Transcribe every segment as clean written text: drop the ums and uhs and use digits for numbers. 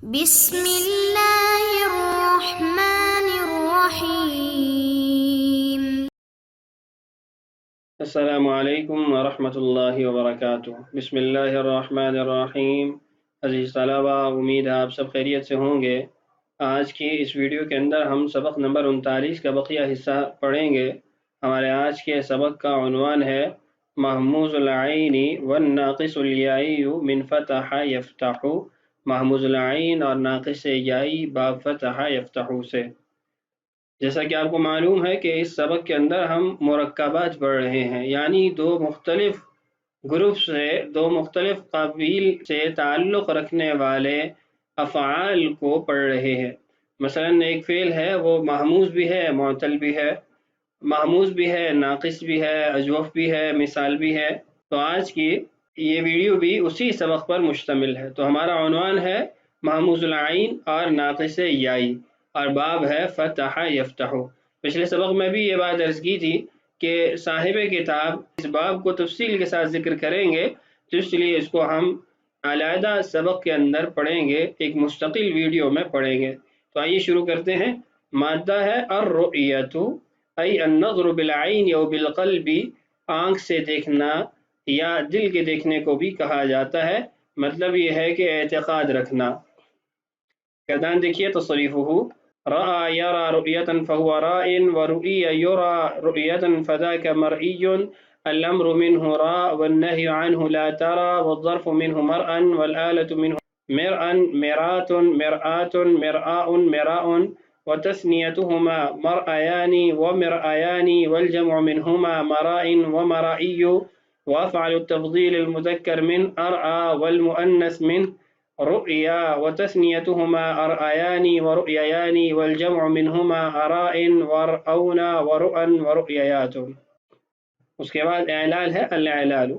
بسم اللہ الرحمن الرحیم۔ السلام علیکم ورحمۃ اللہ وبرکاتہ۔ بسم اللہ الرحمن الرحیم۔ عزیز طلبہ، امید ہے آپ سب خیریت سے ہوں گے۔ آج کی اس ویڈیو کے اندر ہم سبق نمبر 39 کا بقیہ حصہ پڑھیں گے۔ ہمارے آج کے سبق کا عنوان ہے محموز العین والناقص الیائی من فتح یفتح۔ محموز العین اور ناقص یائی باب فتح یفتح سے۔ جیسا کہ آپ کو معلوم ہے کہ اس سبق کے اندر ہم مرکبات پڑھ رہے ہیں، یعنی دو مختلف گروپ سے، دو مختلف قبیل سے تعلق رکھنے والے افعال کو پڑھ رہے ہیں۔ مثلا ایک فعل ہے، وہ محموز بھی ہے، معتل بھی ہے، محموز بھی ہے، ناقص بھی ہے، اجوف بھی ہے، مثال بھی ہے۔ تو آج کی یہ ویڈیو بھی اسی سبق پر مشتمل ہے۔ تو ہمارا عنوان ہے محموز العین اور ناقص یائی، اور باب ہے فتح یفتح۔ پچھلے سبق میں بھی یہ بات عرض کی تھی کہ صاحب کتاب اس باب کو تفصیل کے ساتھ ذکر کریں گے، تو اس لیے اس کو ہم علیحدہ سبق کے اندر پڑھیں گے، ایک مستقل ویڈیو میں پڑھیں گے۔ تو آئیے شروع کرتے ہیں۔ مادہ ہے الرؤیت، ای النظر بالعین او بالقلب، آنکھ سے دیکھنا یا دل کے دیکھنے کو بھی کہا جاتا ہے۔ مطلب یہ ہے کہ اعتقاد رکھنا۔ گردان دیکھیے تصریفہ: رأى يرى رؤية فهو راء، ورؤي يرى رؤية فذاك مرئي، الأمر منه راء والنهي عنه لا ترى، والظرف منه مرأى والآلة منه مرأى، مرآة مرآة مرآء مراء، وتثنيتهما مرأيان ومرأيان، والجمع منهما مراء ومرائي، وأفعل التفضيل المذكر من أرأى والمؤنث من رؤيا، وتثنيتهما أرأيان ورؤييان، والجمع منهما أراء ورؤون ورؤى ورؤييات۔ اس کے بعد اعلال ہے الاعلال: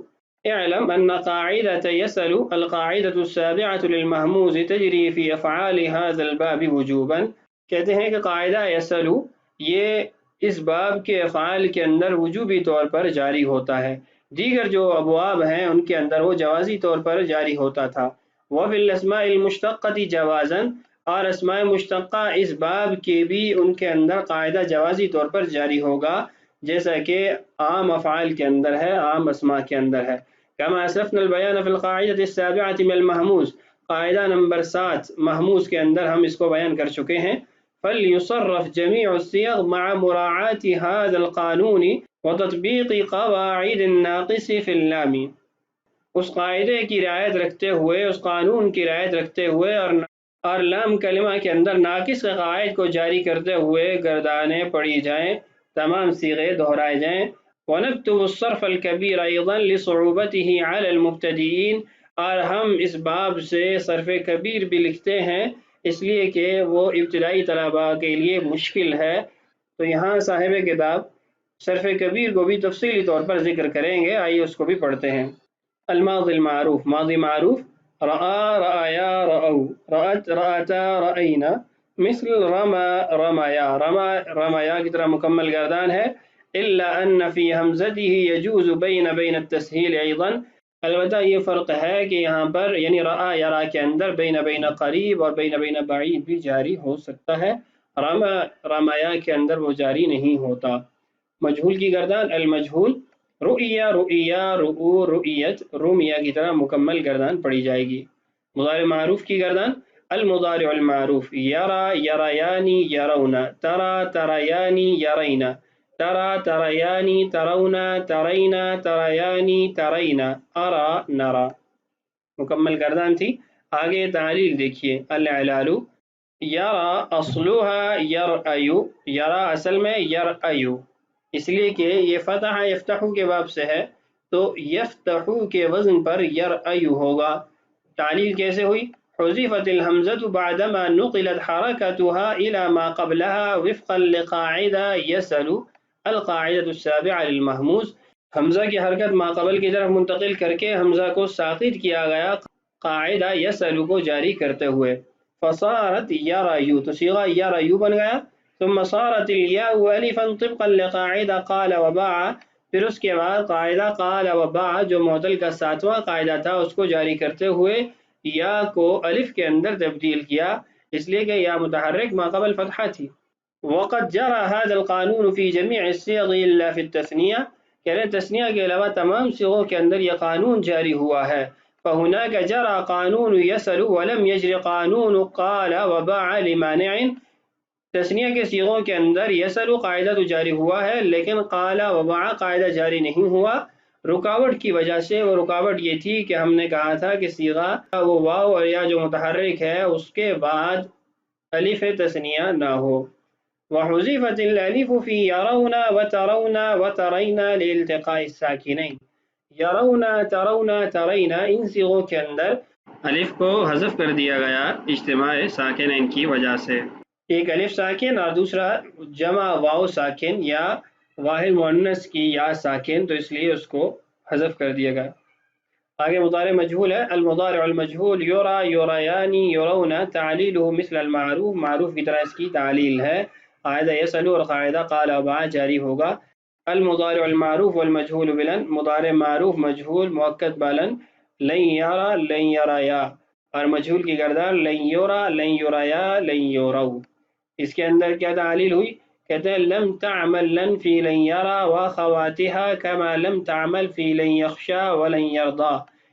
اعلم ان قاعدة يسأل القاعدة السابعة للمهموز تجري في افعال هذا الباب وجوبا۔ کہتے ہیں کہ قاعدہ يسأل یہ اس باب کے افعال کے اندر وجوبی طور پر جاری ہوتا ہے، دیگر جو ابواب ہیں ان کے اندر وہ جوازی طور پر جاری ہوتا تھا۔ وفي الاسماء المشتقة جوازا، اور اسماء مشتقہ اس باب کے بھی ان کے اندر قاعدہ جوازی طور پر جاری ہوگا، جیسا کہ عام افعال کے اندر ہے، عام اسماء کے اندر ہے۔ كما اسلفنا البيان في القاعدة السابعة من المحموز، قاعدہ نمبر 7 محموز کے اندر ہم اس کو بیان کر چکے ہیں۔ فليصرف جميع الصيغ مع مراعاة هذا القانون وتطبيق قواعد الناقص في اللام۔ اس قاعدے کی رعایت رکھتے ہوئے، اس قانون کی رعایت رکھتے ہوئے اور لام کلمہ کے اندر ناقص کے قواعد کو جاری کرتے ہوئے گردانیں پڑھی جائیں، تمام صیغے دہرائے جائیں۔ وَنَكْتُبُ الصَّرْفَ الْكَبِيرَ أَيْضًا لِصُعُوبَتِهِ عَلَى الْمُبْتَدِئِينَ، اور ہم اس باب سے صرف کبیر بھی لکھتے ہیں اس لیے کہ وہ ابتدائی طلباء کے لیے مشکل ہے۔ تو یہاں صاحب کتاب صرف کبیر کو بھی تفصیلی طور پر ذکر کریں گے، آئیے اس کو بھی پڑھتے ہیں۔ الماضی المعروف: ماضی معروف: رأى رأیا رأوا، رأت رأتا رأینا، مثل رمى رمیا، رمى رمیا کی طرح مکمل گردان ہے۔ الا ان فی حمزته يجوز بین التسہیل ایضا، البتہ یہ فرق ہے کہ یہاں پر یعنی رأى یرا کے اندر بین قریب اور بین بعید بھی جاری ہو سکتا ہے، رمى رمیا کے اندر وہ جاری نہیں ہوتا۔ مجہول کی گردان: المجہول: رؤیا رؤیا، رؤو رؤیت، رومیا کی طرح مکمل گردان پڑی جائے گی۔ مضارع معروف کی گردان: المضارع المعروف: یرا یریانی یرونا، ترا تریانی یرینا، ترا تریانی ترونا، ترینا تریانی ترینا، ارا نرا، مکمل گردان تھی۔ آگے تعلیل دیکھیے: الاعلال: یرا اصلها یرأیو، یرا اصل میں یرأیو، اس لیے کہ یہ فتح یفتح کے باب سے ہے تو یفتح کے وزن پر یرأیو ہوگا۔ تعلیل کیسے ہوئی؟ حذفت الحمزة بعدما نقلت حركتها إلى ما قبلها وفقا لقاعدة يسأل، القاعدة السابعة للمحموز، حمزہ کی حرکت ما قبل کی طرف منتقل کر کے حمزہ کو ساقط کیا گیا قاعدہ یسأل کو جاری کرتے ہوئے۔ فصارت یرأیو، تو صیغہ یرأیو بن گیا۔ ثم صارت الياء الفا طبقا لقاعدہ قال وباع، پھر اس کے بعد قاعدہ قال وباع جو معتل کا 7واں قاعدہ تھا اس کو جاری کرتے ہوئے یا کو الف کے اندر تبدیل کیا، اس لیے کہ یا متحرک ما قبل فتحہ تھی۔ وقد جرى هذا القانون في جميع الصيغ الا في التثنية، کہہ رہے تثنیہ کے علاوہ تمام صيغوں کے اندر یہ قانون جاری ہوا ہے۔ فهناك جرى قانون يسل ولم يجر قانون قال وباع لمانع، تثنیہ کے صيغوں کے اندر یسل قاعدہ تو جاری ہوا ہے لیکن قال وباع قاعدہ جاری نہیں ہوا، رکاوٹ کی وجہ سے۔ وہ رکاوٹ یہ تھی کہ ہم نے کہا تھا کہ صیغہ وہ واو اور یا جو متحرک ہے اس کے بعد الف تثنیہ نہ ہو۔ وحذفت الالف في يرون وترون وترين لالتقاء الساكنين، یرون ترون ترین ان صیغوں کے اندر الف کو حذف کر دیا گیا اجتماع ساکنین کی وجہ سے، ایک الف ساکن اور دوسرا جمع واو ساکن یا واحد مؤنث کی یا ساکن، تو اس لیے اس کو حذف کر دیا گیا۔ آگے مضارع مجہول ہے، المضارع المجہول یرا یریانی یرون، تعلیلہ مثل المعروف، معروف کی طرح اس کی تعلیل ہے۔ قاعدہ یسأل اور قاعدہ قال وباع جاری ہوگا۔ المضارع المعروف والمجہول بلن، مضارع معروف مجہول مؤکد بلن، لن یرا لن یرایا، اور مجہول کی گردان لن یرا لن یرایا لن یرو۔ اس کے اندر کیا تعلیل ہوئی؟ کہتے ہیں لم تعمل لن فی لن یرا واخواتها کما لم تعمل فی لن یخشا ولن یرضا،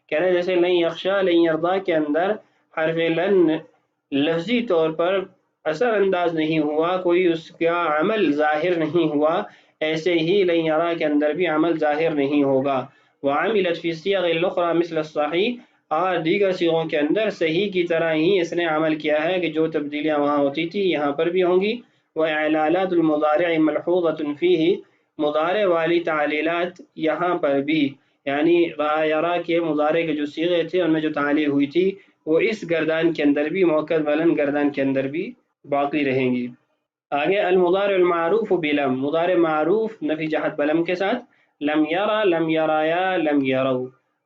کہہ رہے جیسے لن یخشا لن یرضا کے اندر حرف لن لفظی طور پر اثر انداز نہیں ہوا، کوئی اس کا عمل ظاہر نہیں ہوا، ایسے ہی لن یرا کے اندر بھی عمل ظاہر نہیں ہوگا۔ وعملت فی الصیغ الاخرى مثل الصحیح، اور دیگر صیغوں کے اندر صحیح کی طرح ہی اس نے عمل کیا ہے کہ جو تبدیلیاں وہاں ہوتی تھی یہاں پر بھی ہوں گی۔ وإعلالات المضارع ملحوظة فيه، مضارع والی تعلیلات یہاں پر بھی، یعنی را یرا کے مضارع کے جو صیغے تھے ان میں جو تعلیل ہوئی تھی وہ اس گردان کے اندر بھی مؤکد بلن گردان کے اندر بھی باقی رہیں گی۔ آگے المضارع المعروف بلم، مضارع معروف نفی جہت بلم کے ساتھ، لم یرا لم یرایا لم یرو،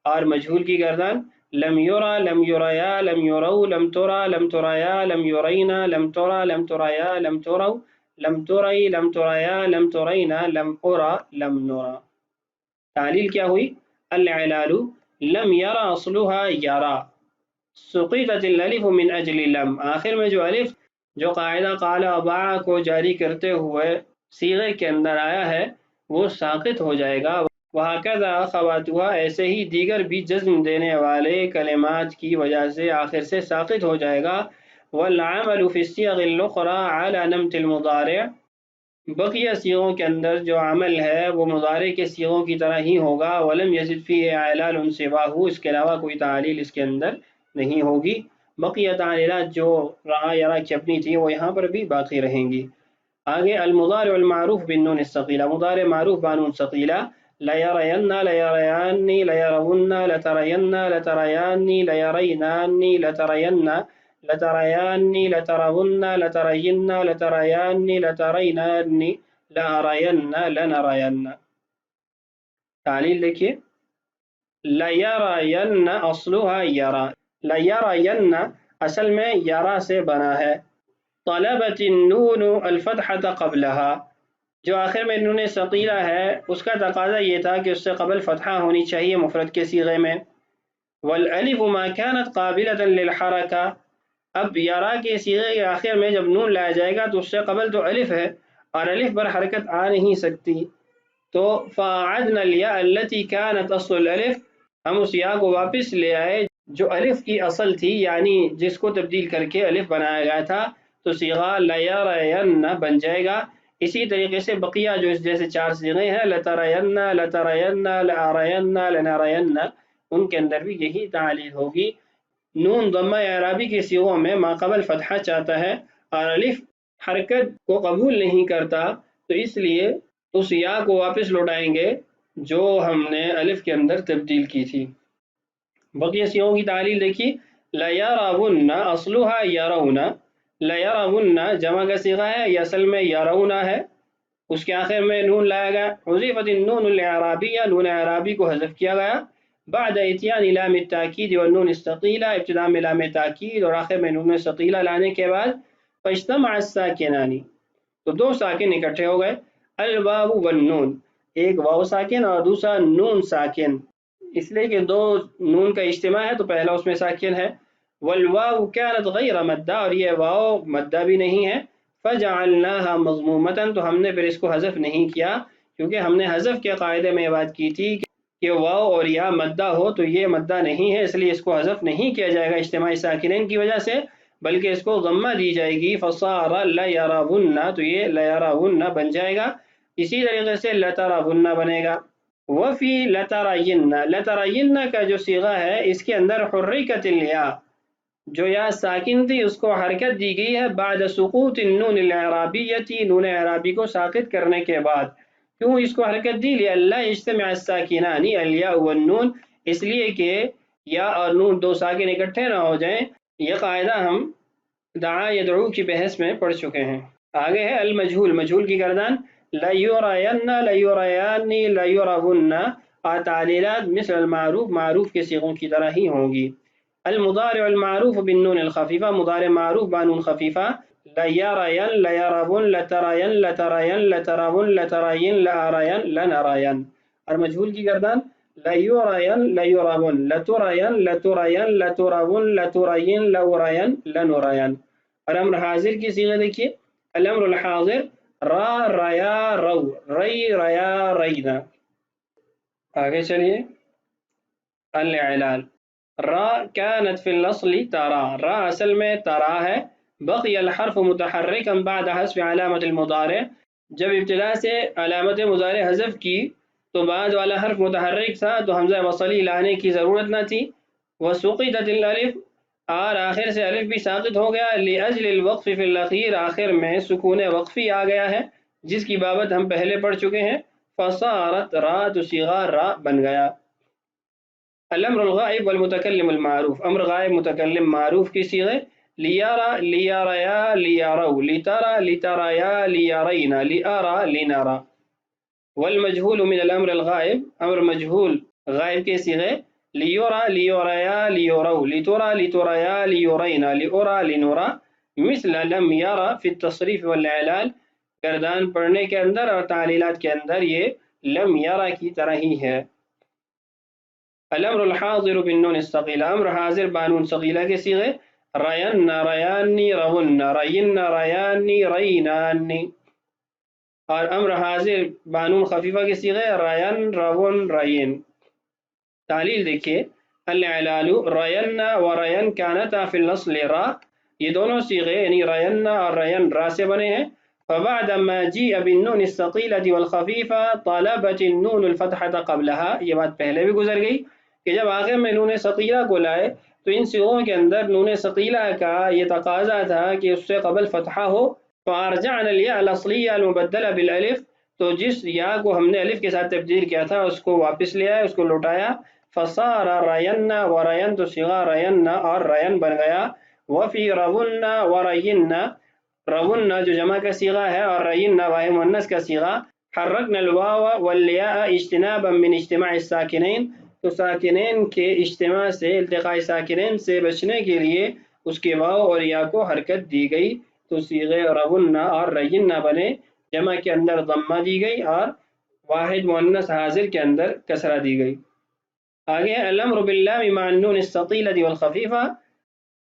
اور مجہول کی گردان لم یرا لم یرایا لم یرو لم ترا لم ترایا لم یرینا لم ترا لم ترایا لم ترو لم تری لم ترایا لم ترینا لم ارا لم نرا۔ تعلیل کیا ہوئی؟ العلال لم یرا اصلها یرا، سقطت الالف من اجل لم، آخر میں جو الف جو قاعدہ قال وباع کو جاری کرتے ہوئے صیغے کے اندر آیا ہے وہ ساقط ہو جائے گا۔ وہکذا اخواتها، ایسے ہی دیگر بھی جزم دینے والے کلمات کی وجہ سے آخر سے ساقط ہو جائے گا۔ والعمل فی الصیغ الاخرى على نمط المضارع، بقیہ صیغوں کے اندر جو عمل ہے وہ مضارع کے صیغوں کی طرح ہی ہوگا۔ ولم یزد فیہ اعلال سواہ، اس کے علاوہ کوئی تعلیل اس کے اندر نہیں ہوگی۔ بقیہ تعلیلات جو را یرا کی اپنی تھی وہ یہاں پر بھی باقی رہیں گی۔ آگے المضارع المعروف بالنون الثقیلہ، مضارع معروف بنون ثقیلہ، لیرین لیریانی لیرون لترین لتریانی لیرینانی لترین لتریانی لترون لترین لتریانی لترینانی لارین لنرین۔ تعلیل دیکھیے، لیرین اصلها یرا، لیرین اصل میں یرا سے بنا ہے۔ طلبت النون الفتحة قبلها، جو آخر میں نون ثقیلہ ہے اس کا تقاضا یہ تھا کہ اس سے قبل فتحہ ہونی چاہیے مفرد کے صیغے میں۔ والالف ما كانت قابلة للحرکہ، اب یرا کے صیغے کے آخر میں جب نون لایا جائے گا تو اس سے قبل تو الف ہے اور الف پر حرکت آ نہیں سکتی، تو فاعدنا الياء التي كانت اصل الالف، ہم اس یا کو واپس لے آئے جو الف کی اصل تھی، یعنی جس کو تبدیل کر کے الف بنایا گیا تھا، تو صیغہ لیرین بن جائے گا۔ اسی طریقے سے بقیہ جو اس جیسے چار صیغے ہیں لترین لترین لارین لنرین، ان کے اندر بھی یہی تعلیل ہوگی۔ نون ضمہ اعرابی کے صیغوں میں ما قبل فتحہ چاہتا ہے اور الف حرکت کو قبول نہیں کرتا، تو اس لیے اس یا کو واپس لوٹائیں گے جو ہم نے الف کے اندر تبدیل کی تھی۔ بقیہ صیغوں کی تعلیل دیکھیے، لیرون اصلها یرون، لیرون جمع کا صیغہ ہے، یہ اصل میں یرون ہے، اس کے آخر میں نون لایا گیا۔ حذفت النون الاعرابیہ، نون اعرابی کو حذف کیا گیا۔ بعد اتیان لام التاکید والنون الثقیلہ، ابتدا میں لام تاکید اور آخر میں نون ثقیلہ لانے کے بعد فاجتمع الساکنان، تو دو ساکن اکٹھے ہو گئے، الواو والنون، ایک واو ساکن اور دوسرا نون ساکن، اس لیے کہ دو نون کا اجتماع ہے تو پہلا اس میں ساکن ہے۔ والواو كانت غیر مدہ، اور یہ واو مدہ بھی نہیں ہے، فجعلناها مضمومة، تو ہم نے پھر اس کو حذف نہیں کیا، کیونکہ ہم نے حذف کے قاعدے میں بات کی تھی کہ واو اور یا مدہ ہو تو یہ مدہ نہیں ہے، اس لیے اس کو حذف نہیں کیا جائے گا اجتماعی ساکنین کی وجہ سے، بلکہ اس کو ضمہ دی جائے گی، فصار لیرون، تو یہ لیرون بن جائے گا، اسی طریقے سے لترون بنے گا۔ وفی لترین، لترین کا جو صیغہ ہے اس کے اندر حرکت الیا، جو یا ساکن تھی اس کو حرکت دی گئی ہے بعد سقوط النون الاعرابیتی، نون اعرابی کو ساقط کرنے کے بعد۔ کیوں اس کو حرکت دی؟ لئلا یجتمع الساکنان الیاء والنون، اس لیے کہ یا اور نون دو ساکن اکٹھے نہ ہو جائیں، یہ قاعدہ ہم دعا یدعو کی بحث میں پڑھ چکے ہیں۔ آگے ہے المجہول، مجہول کی گردان لیرین، لیریان، لیرون، اور تعلیلات مثل المعروف، معروف کے صیغوں کی طرح ہی ہوں گی۔ المضارع المعروف بالنون الخفیفہ، مضارع معروف بانون خفیفہ، لیرین، لیرون، لترین، لترین، لترون، لترین، لارین، لنرین۔ اور مجہول کی گردان لیرین، لیرون، لترین، لترین، لترون، لترین، لورین، لنرین۔ اور امر حاضر کی صیغہ دیکھیے، الامر الحاضر را، ریا، رو، ری، ریا، رینا۔ آگے چلیے الاعلال، را كانت في الاصل ترى، را اصل میں ترا ہے، بقي الحرف متحرکا بعد حذف علامت المضارع، جب ابتدا سے علامت مضارع حذف کی تو بعد والا حرف متحرک تھا تو حمزہ وصلی لانے کی ضرورت نہ تھی، وسقطت الالف، اور آخر سے الف بھی ساقط ہو گیا، لاجل الوقف فی الاخیر، آخر میں سکون وقفی آ گیا ہے جس کی بابت ہم پہلے پڑھ چکے ہیں، فصارت را، تو صیغہ را بن گیا۔ الامر الغائب والمتکلم المعروف، امر غائب متکلم معروف کی صیغے لیارا، لیاریا، لیارو، لترا، لتریا، لیارینا، لیارا، لنرا۔ والمجہول من الامر الغائب، امر مجہول غائب کے صیغے لیورا، لیوریا، لیورو، لترا، لتریا، لیورینا، لیورا، لنورا، مثل لم یارا فی التصریف والاعلال، گردان پڑھنے کے اندر اور تعلیلات کے اندر یہ لم یارا کی طرح ہی ہے۔ الامر الحاضر بالنون الثقیلہ، امر حاضر بانون ثقیلہ کے صیغے رین، ریانی، رون، رین، ریانی، رینانی۔ اور امر حاضر بانون خفیفہ کے صیغے رین، رون، رین۔ تعلیل دیکھیے، الاعلال رینا و رین کانتا فی الاصل را، یہ دونوں صیغے یعنی رینا اور رین را سے بنے ہیں، فبعد ما جیء بالنون الثقیلۃ والخفیفہ طلبت النون الفتحۃ قبلها، یہ بات پہلے بھی گزر گئی کہ جب آخر میں نون ثقیلہ کو لائے تو ان صیغوں کے اندر نون ثقیلہ کا یہ تقاضا تھا کہ اس سے قبل فتحہ ہو، فارجعنا الیاء الاصلیہ المبدلہ بالالف، تو جس یا کو ہم نے الف کے ساتھ تبدیل کیا تھا اس کو واپس لے آئے، اس کو لوٹایا، فصار رینا و رین، تو صیغہ رینا اور رین بن گیا، وفی رونا و رینا، رونا جو جمع کا صیغہ ہے اور رینا واحد مؤنث کا صیغہ، حرکنا الواو والیاء اجتنابا من اجتماع الساکنین، تو ساکنین کے اجتماع سے، التقاء ساکنین سے بچنے کے لیے اس کے واو اور یا کو حرکت دی گئی، تو صیغے رونا اور رینا بنے، جمع کے اندر ضمہ دی گئی اور واحد مؤنث حاضر کے اندر کسرہ دی گئی۔ آگے الامر باللام مع النون الثقیلۃ والخفیفہ،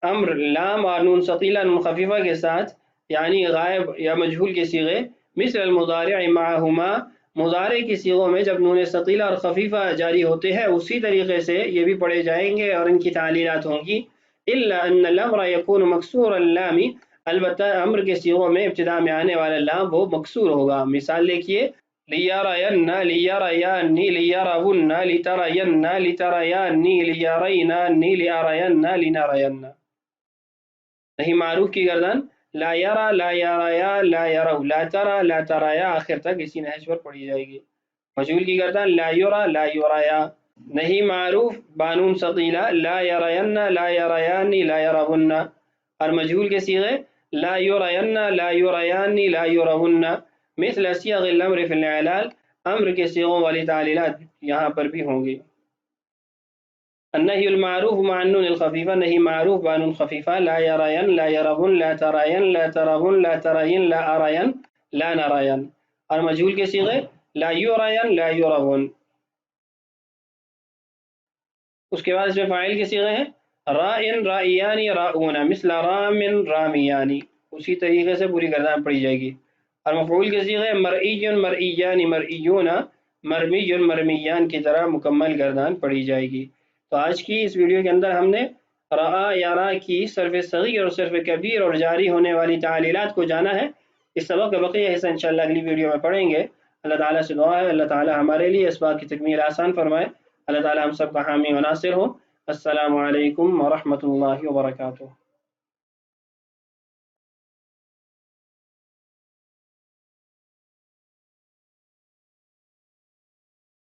امر لام اور نون ثقیلہ نون خفیفہ کے ساتھ یعنی غائب یا مجہول کے صیغے، مثل المضارع معہما، مضارع کی صیغوں میں جب نون ثقیلہ اور خفیفہ جاری ہوتے ہیں اسی طریقے سے یہ بھی پڑھے جائیں گے اور ان کی تعلیلات ہوں گی، الا ان الامر یکون مکسور اللام، البتہ امر کے صیغوں میں ابتدا میں آنے والا لام وہ مکسور ہوگا۔ مثال دیکھیے، لیرین، لیریانی، لیرون، لترین، لتریانی، لیرینانی، لیارین، لنرین۔ نہیں معروف کی گردان لا یرا، لا یرایا، لا یرو، لا ترا، لا ترایا، آخر تک اسی نہج پر پڑھی جائے گی۔ مجہول کی گردان لا یرا، لا یرایا۔ نہیں معروف بانون ثقیلہ لا یرین، لا یریانی، لا یرون۔ اور مجہول کے صیغے لا یرین، لا یریانی، لا یرون، مثل صیغ الامر فی الاعلال، امر کے صیغوں والی تعلیلات یہاں پر بھی ہوں گی۔ النہی المعروف مع النون الخفیفہ، نہیں معروف بانون خفیفہ، لا یرین، لا یرون، لا ترین، لا ترون، لا ترین، لا ارین، لا نرین۔ اور مجہول کے صیغے لا یرین، لا یرون۔ اس کے بعد اس میں فاعل کے صیغے ہیں رائن رائیانی راؤنا مثل رامن رامیانی، اسی طریقے سے پوری گردان پڑی جائے گی. اور مفعول کے صیغے مرئی مرئیان مرئیون مرمی مرمیان کی طرح مکمل گردان پڑی جائے گی. تو آج کی اس ویڈیو کے اندر ہم نے رآ یا را کی صرف صغیر اور صرف کبیر اور جاری ہونے والی تعلیلات کو جانا ہے. اس سبق کا بقیہ حصہ انشاءاللہ اگلی ویڈیو میں پڑھیں گے. اللہ تعالیٰ سے دعا ہے اللہ تعالیٰ ہمارے لیے اس بات کی تکمیل آسان فرمائے. اللہ تعالیٰ ہم سب کا حامی و ناصر ہو. السلام علیکم ورحمۃ اللہ وبرکاتہ.